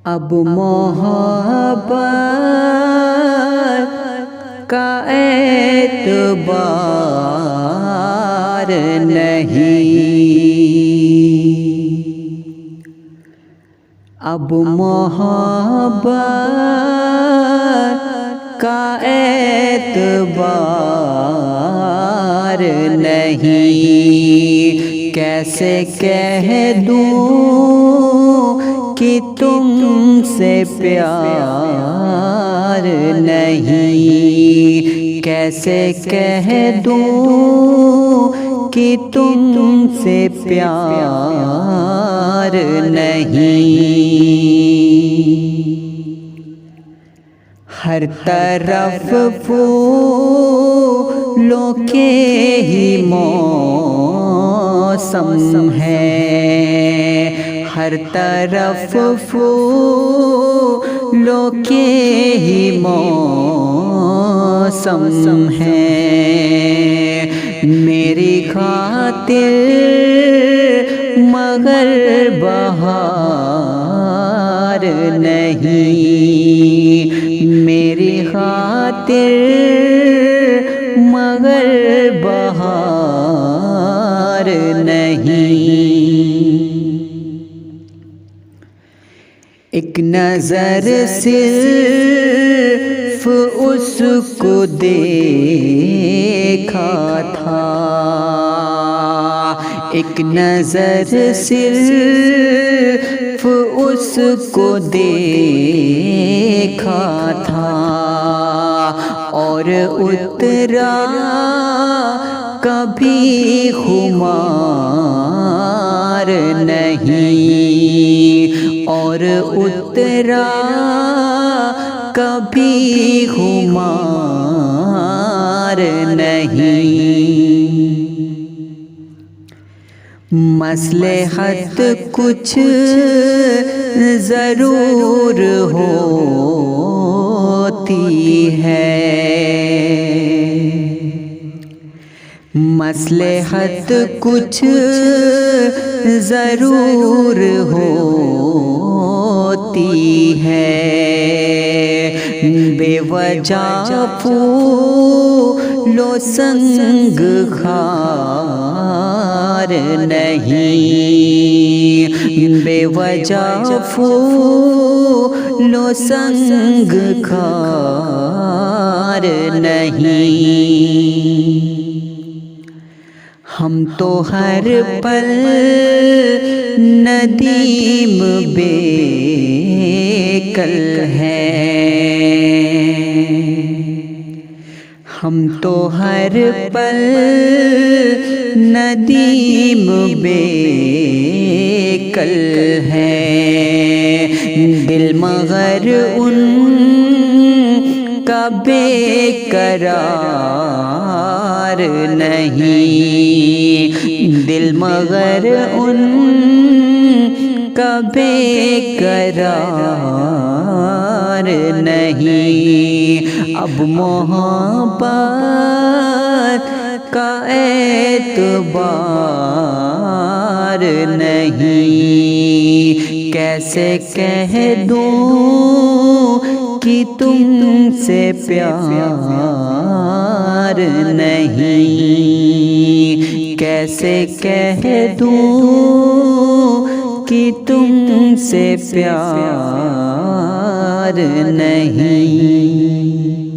اب محبت کا اعتبار نہیں، اب محبت کا اعتبار نہیں، کیسے کہہ دوں کہ تم سے پیار نہیں، کیسے کہہ دوں کہ تم سے پیار نہیں، ہر طرف پھولوں کے ہی موسم ہے، ہر طرف پھولوں کے ہی موسم ہے، میری خاطر مگر بہار نہیں، میری خاطر مگر بہار نہیں، ایک نظر صرف اس کو دیکھا تھا، ایک نظر صرف اس کو دیکھا تھا، اور اترا کبھی خمار نہیں، اور اترا کبھی خمار نہیں، مصلحت کچھ ضرور ہوتی ہے، مصلحت کچھ ضرور ہوتی ہے، بے وجہ پھولوں سنگ خار نہیں، بے وجہ پھولوں سنگ خار نہیں، ہم تو ہر پل ندیم بے کل ہیں، ہم تو ہر پل ندیم بے کل ہیں، دل مگر ان کا بے قرار نہیں، دل مگر ان کا بے قرار نہیں، اب محبت کا اعتبار نہیں، کیسے کہہ دوں کہ تم سے پیار نہیں، کیسے کہہ دوں کہ تم سے پیار نہیں۔